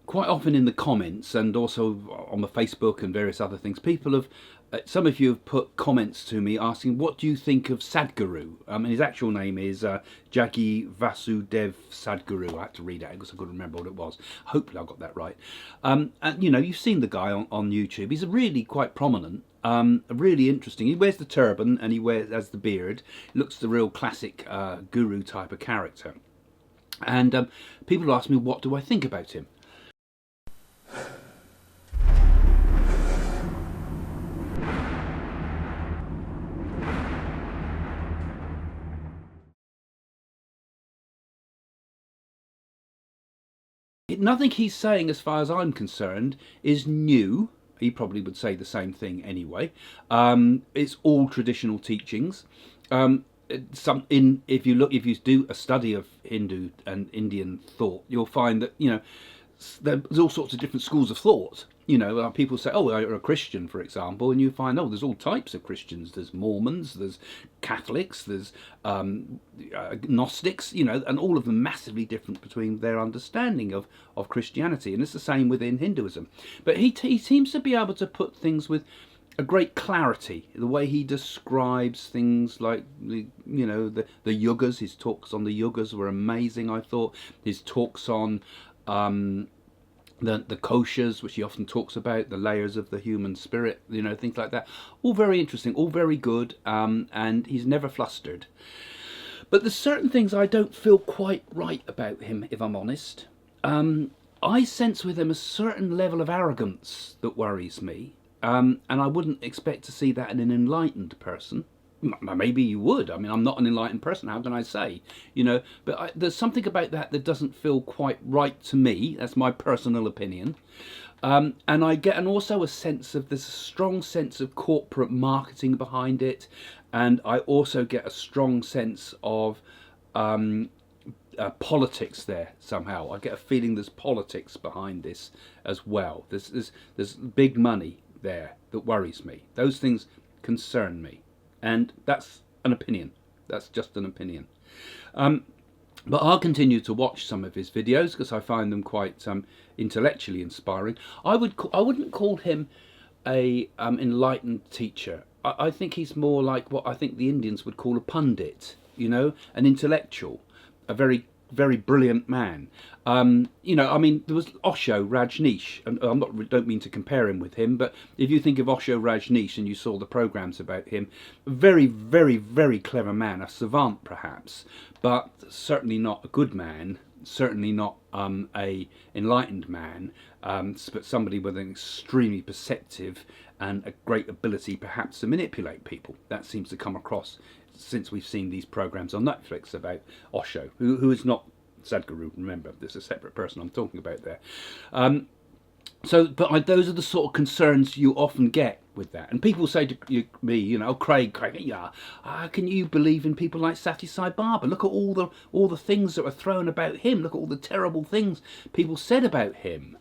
quite often in the comments and also on the Facebook and various other things, people have, some of you have put comments to me asking, what do you think of Sadhguru? And his actual name is Jaggi Vasudev Sadhguru. I had to read it because I couldn't remember what it was. Hopefully I got that right. And you know, you've seen the guy on YouTube. He's really quite prominent. Really interesting. He wears the turban and he has the beard. Looks the real classic guru type of character. And people ask me, what do I think about him? Nothing he's saying, as far as I'm concerned, is new. He probably would say the same thing anyway. It's all traditional teachings. If you do a study of Hindu and Indian thought, you'll find that, you know, there's all sorts of different schools of thought. You know, people say, oh, you're a Christian, for example, and you find, oh, there's all types of Christians. There's Mormons, there's Catholics, there's Gnostics, you know, and all of them massively different between their understanding of Christianity. And it's the same within Hinduism. But he seems to be able to put things with a great clarity. The way he describes things like, you know, the yugas, his talks on the yugas were amazing, I thought. His talks on the koshas, which he often talks about, the layers of the human spirit, you know, things like that. All very interesting, all very good, and he's never flustered. But there's certain things I don't feel quite right about him, if I'm honest. I sense with him a certain level of arrogance that worries me, and I wouldn't expect to see that in an enlightened person. Maybe you would. I mean, I'm not an enlightened person, how can I say? You know, but there's something about that doesn't feel quite right to me. That's my personal opinion. And I get also a sense of, there's a strong sense of corporate marketing behind it. And I also get a strong sense of politics there somehow. I get a feeling there's politics behind this as well. There's big money there that worries me. Those things concern me. And that's an opinion. That's just an opinion. But I'll continue to watch some of his videos because I find them quite intellectually inspiring. I wouldn't call him a enlightened teacher. I think he's more like what I think the Indians would call a pundit. You know, an intellectual, a very brilliant man. You know, I mean, there was Osho Rajneesh, and don't mean to compare him with him, but if you think of Osho Rajneesh and you saw the programs about him, very clever man, a savant perhaps, but certainly not a good man, certainly not a enlightened man, but somebody with an extremely perceptive and a great ability perhaps to manipulate people. That seems to come across since we've seen these programs on Netflix about Osho, who is not Sadhguru, remember, there's a separate person I'm talking about there. But those are the sort of concerns you often get with that. And people say to me, you know, Craig, yeah, can you believe in people like Sathya Sai Baba? Look at all the things that were thrown about him. Look at all the terrible things people said about him.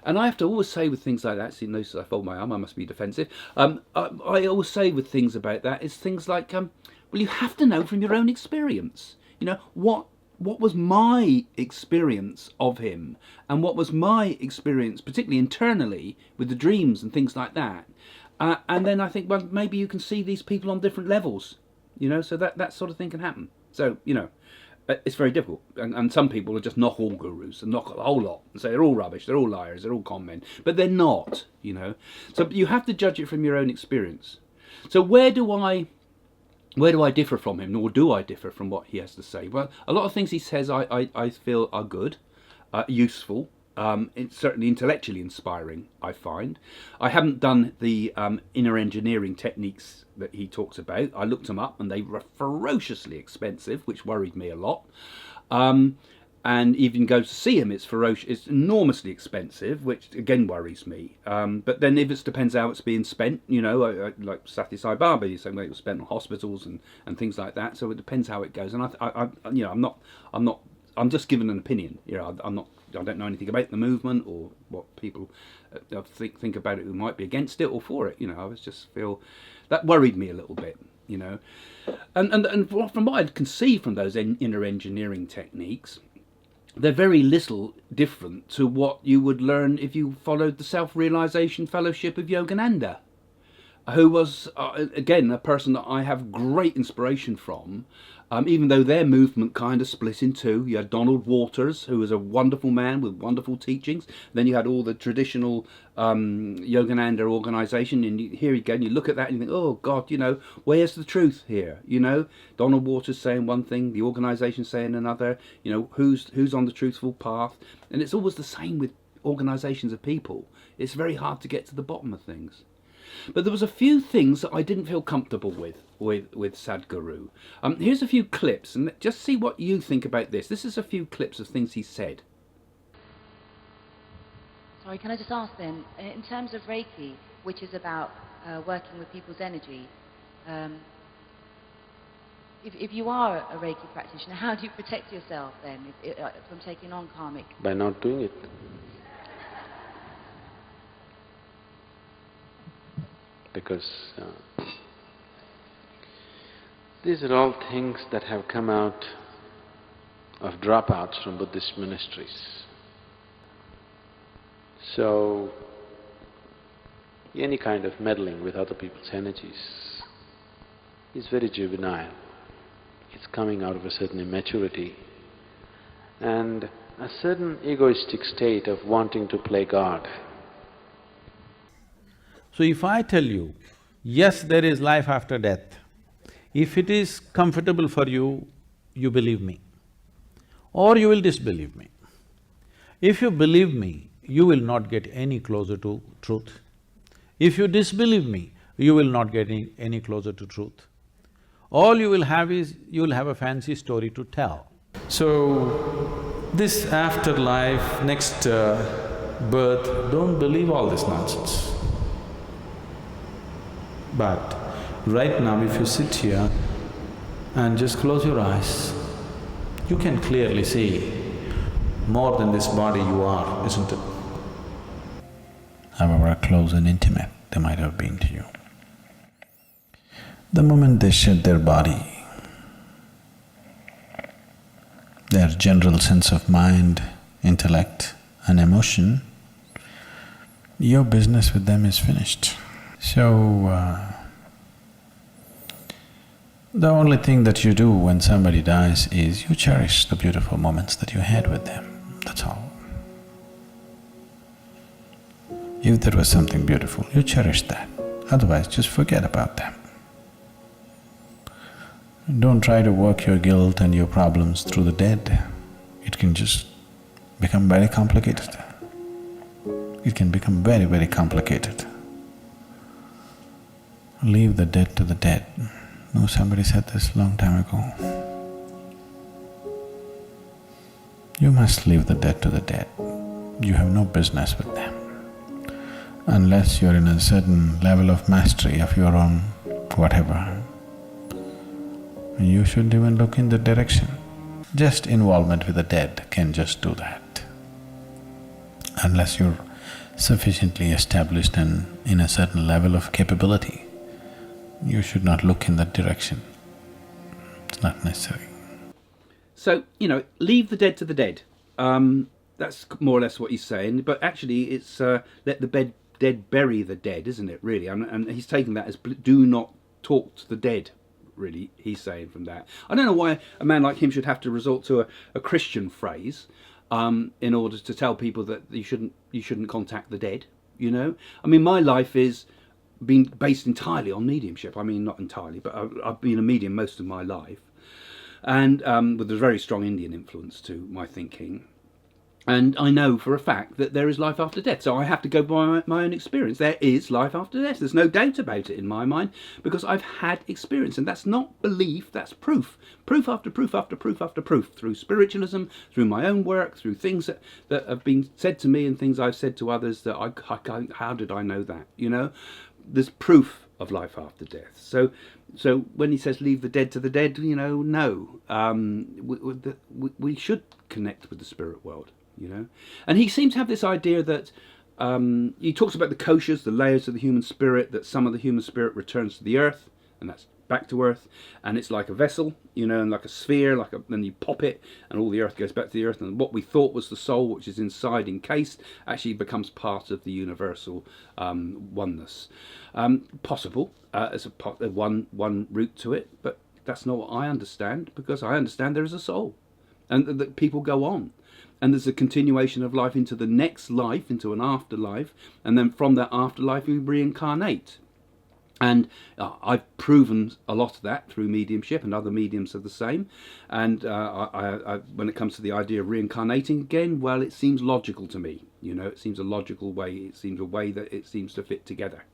And I have to always say with things like that, see, notice I fold my arm, I must be defensive. I always say with things about that is things like, well, you have to know from your own experience. You know, what was my experience of him, and what was my experience, particularly internally, with the dreams and things like that. And then I think, well, maybe you can see these people on different levels, you know, so that sort of thing can happen. So, you know, it's very difficult. And some people will just knock all gurus and knock a whole lot and say they're all rubbish, they're all liars, they're all con men. But they're not, you know. So you have to judge it from your own experience. So where do I differ from him, or do I differ from what he has to say? Well, a lot of things he says I feel are good, useful, it's certainly intellectually inspiring, I find. I haven't done the inner engineering techniques that he talks about. I looked them up and they were ferociously expensive, which worried me a lot. And even go to see him, it's enormously expensive, which again worries me. But then it depends how it's being spent, you know, like Sathya Sai Baba, you're saying, well, it was spent on hospitals and things like that. So it depends how it goes. And you know, I'm just giving an opinion. You know, I don't know anything about the movement or what people think about it who might be against it or for it. You know, I just feel that worried me a little bit. You know, and from what I can see from those inner engineering techniques, they're very little different to what you would learn if you followed the Self-Realization Fellowship of Yogananda, who was, again, a person that I have great inspiration from, even though their movement kind of split in two. You had Donald Waters, who was a wonderful man with wonderful teachings. Then you had all the traditional Yogananda organisation, and here again, you look at that and you think, oh God, where's the truth here? Donald Waters saying one thing, the organisation saying another. Who's on the truthful path? And it's always the same with organisations of people. It's very hard to get to the bottom of things. But there was a few things that I didn't feel comfortable with Sadhguru. Here's a few clips, and just see what you think about this. This is a few clips of things he said. Sorry, can I just ask then, in terms of Reiki, which is about working with people's energy, if you are a Reiki practitioner, how do you protect yourself then from taking on karmic? By not doing it. Because these are all things that have come out of dropouts from Buddhist ministries. So, any kind of meddling with other people's energies is very juvenile. It's coming out of a certain immaturity and a certain egoistic state of wanting to play God. So if I tell you, yes, there is life after death, if it is comfortable for you, you believe me, or you will disbelieve me. If you believe me, you will not get any closer to truth. If you disbelieve me, you will not get any closer to truth. All you will have is, you will have a fancy story to tell. So, this afterlife, next birth, don't believe all this nonsense. But right now, if you sit here and just close your eyes, you can clearly see more than this body you are, isn't it? However close and intimate they might have been to you. The moment they shed their body, their general sense of mind, intellect and emotion, your business with them is finished. So, the only thing that you do when somebody dies is you cherish the beautiful moments that you had with them, that's all. If there was something beautiful, you cherish that, otherwise just forget about them. Don't try to work your guilt and your problems through the dead. It can just become very complicated. It can become very, very complicated. Leave the dead to the dead. No, somebody said this long time ago. You must leave the dead to the dead. You have no business with them. Unless you're in a certain level of mastery of your own whatever, you shouldn't even look in the direction. Just involvement with the dead can just do that. Unless you're sufficiently established and in a certain level of capability, you should not look in that direction. It's not necessary. So, leave the dead to the dead. That's more or less what he's saying, but actually it's let the dead bury the dead, isn't it, really? And he's taking that as do not talk to the dead, really, he's saying from that. I don't know why a man like him should have to resort to a Christian phrase in order to tell people that you shouldn't contact the dead, I mean, my life is been based entirely on mediumship. I mean, not entirely, but I've been a medium most of my life, and with a very strong Indian influence to my thinking. And I know for a fact that there is life after death, so I have to go by my own experience. There is life after death, there's no doubt about it in my mind, because I've had experience, and that's not belief, that's proof. Proof after proof after proof after proof, through spiritualism, through my own work, through things that have been said to me and things I've said to others that how did I know that, There's proof of life after death. So when he says leave the dead to the dead, no. We should connect with the spirit world. And he seems to have this idea that he talks about the koshas, the layers of the human spirit, that some of the human spirit returns to the earth, and that's back to earth, and it's like a vessel, you know, and like a sphere, then you pop it and all the earth goes back to the earth, and what we thought was the soul, which is inside encased, actually becomes part of the universal oneness. Possible as one route to it, but that's not what I understand, because I understand there is a soul and that people go on. And there's a continuation of life into the next life, into an afterlife, and then from that afterlife we reincarnate. And I've proven a lot of that through mediumship, and other mediums are the same. And when it comes to the idea of reincarnating again, well, it seems logical to me. You know, it seems a logical way. It seems a way that it seems to fit together.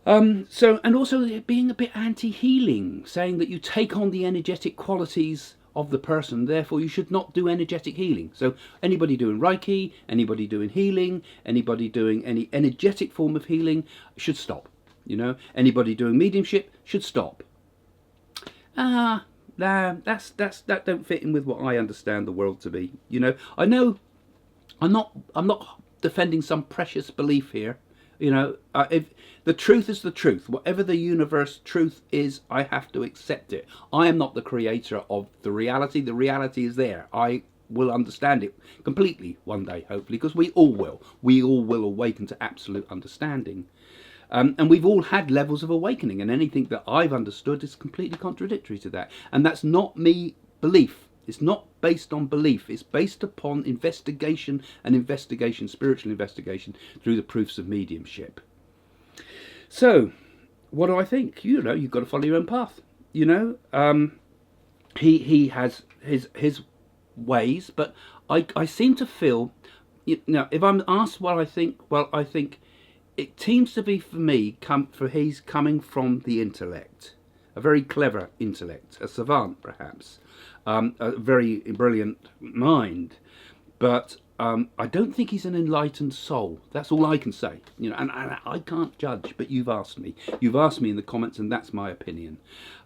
So, and also being a bit anti-healing, saying that you take on the energetic qualities of the person, therefore you should not do energetic healing. So anybody doing Reiki, anybody doing healing, anybody doing any energetic form of healing should stop. You know, anybody doing mediumship should stop. Nah, that don't fit in with what I understand the world to be. You know, I'm not defending some precious belief here. You know, if the truth is the truth, whatever the universe truth is, I have to accept it. I am not the creator of the reality. The reality is there. I will understand it completely one day, hopefully, because we all will. We all will awaken to absolute understanding. And we've all had levels of awakening, and anything that I've understood is completely contradictory to that. And that's not me belief. It's not based on belief. It's based upon investigation, spiritual investigation, through the proofs of mediumship. So, what do I think? You know, you've got to follow your own path. You know, he has his ways, but I seem to feel, you know, if I'm asked what I think, well, I think it seems to be for me, he's coming from the intellect, a very clever intellect, a savant perhaps, a very brilliant mind, but I don't think he's an enlightened soul. That's all I can say, you know, and I can't judge, but you've asked me in the comments, and that's my opinion.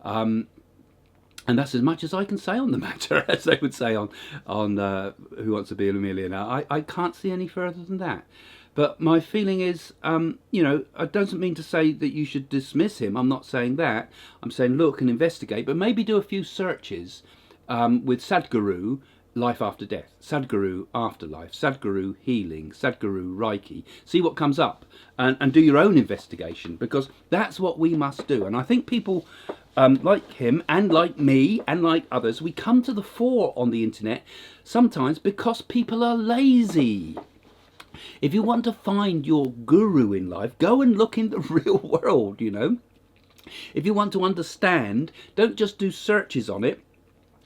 And that's as much as I can say on the matter, as they would say on Who Wants to Be a Millionaire. I can't see any further than that. But my feeling is, you know, it doesn't mean to say that you should dismiss him. I'm not saying that. I'm saying look and investigate, but maybe do a few searches with Sadhguru, Life After Death, Sadhguru Afterlife, Sadhguru Healing, Sadhguru Reiki. See what comes up, and do your own investigation, because that's what we must do. And I think people like him and like me and like others, we come to the fore on the internet sometimes because people are lazy. If you want to find your guru in life, go and look in the real world, you know. If you want to understand, don't just do searches on it.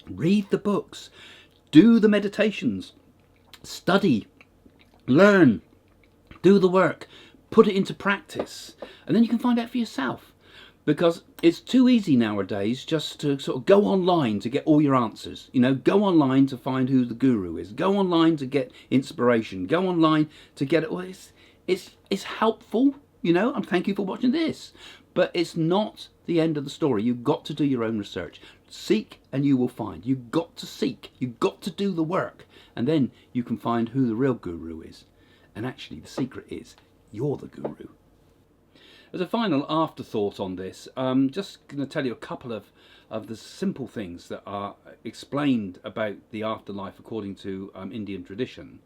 Read the books, do the meditations, study, learn, do the work, put it into practice, and then you can find out for yourself. Because it's too easy nowadays just to sort of go online to get all your answers. You know, go online to find who the guru is. Go online to get inspiration. Go online to get it. Well, it's helpful, you know, and thank you for watching this. But it's not the end of the story. You've got to do your own research. Seek and you will find. You've got to seek. You've got to do the work. And then you can find who the real guru is. And actually the secret is you're the guru. As a final afterthought on this, I'm just going to tell you a couple of the simple things that are explained about the afterlife according to Indian tradition.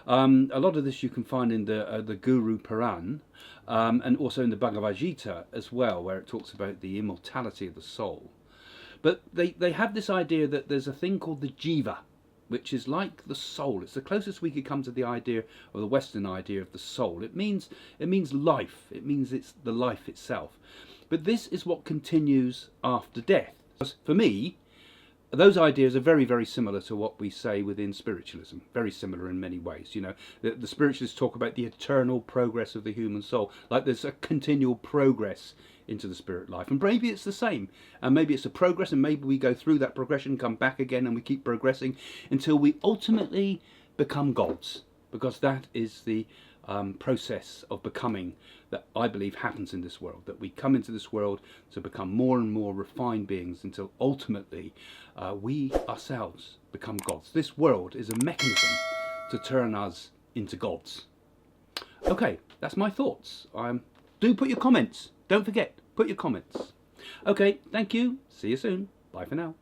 A lot of this you can find in the Guru Puran, and also in the Bhagavad Gita as well, where it talks about the immortality of the soul. But they have this idea that there's a thing called the jiva, which is like the soul. It's the closest we could come to the idea, or the Western idea, of the soul. It means life. It means it's the life itself. But this is what continues after death. For me, those ideas are very, very similar to what we say within spiritualism. Very similar in many ways. You know, the spiritualists talk about the eternal progress of the human soul, like there's a continual progress into the spirit life, and maybe it's the same, and maybe it's a progress, and maybe we go through that progression, come back again, and we keep progressing until we ultimately become gods, because that is the process of becoming that I believe happens in this world, that we come into this world to become more and more refined beings until ultimately we ourselves become gods. This world is a mechanism to turn us into gods. Okay, that's my thoughts. Do put your comments. Don't forget, put your comments. Okay, thank you. See you soon. Bye for now.